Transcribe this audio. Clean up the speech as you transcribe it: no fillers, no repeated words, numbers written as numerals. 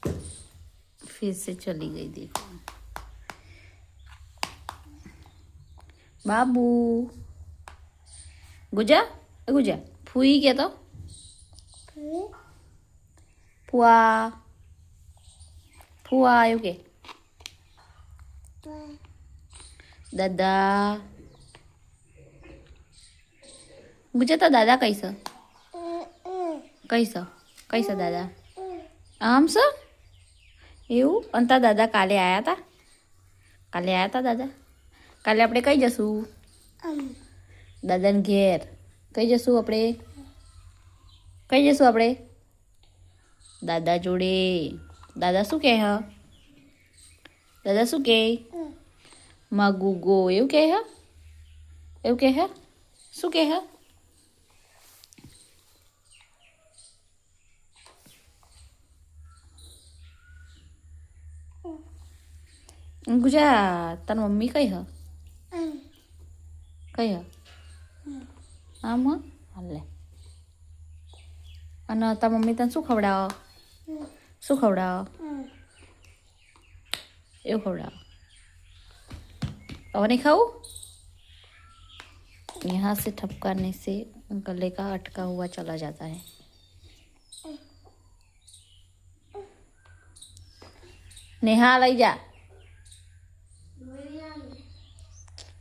फिर से चली गई, देखो। बाबू गुजा गुजा फूई क्या तो फुआ फुआ आयु के दादा गुजा तो दादा कैसा कैसा कैसा दादा આમ છે એવું અને તારા દાદા કાલે આવ્યા હતા દાદા કાલે આપણે કઈ જશું દાદાને ઘેર કઈ જશું આપણે દાદા જોડે દાદા શું કહે દાદા શું કહે માગુગો એવું કહે શું કહે गुजा तार मम्मी कई आम हले अने तार मम्मी तने शू खवड़ाव एवं खवड़ाव और नहीं खाऊ यहाँ से ठपकाने से गले का अटका हुआ चला जाता है नेहा लई जा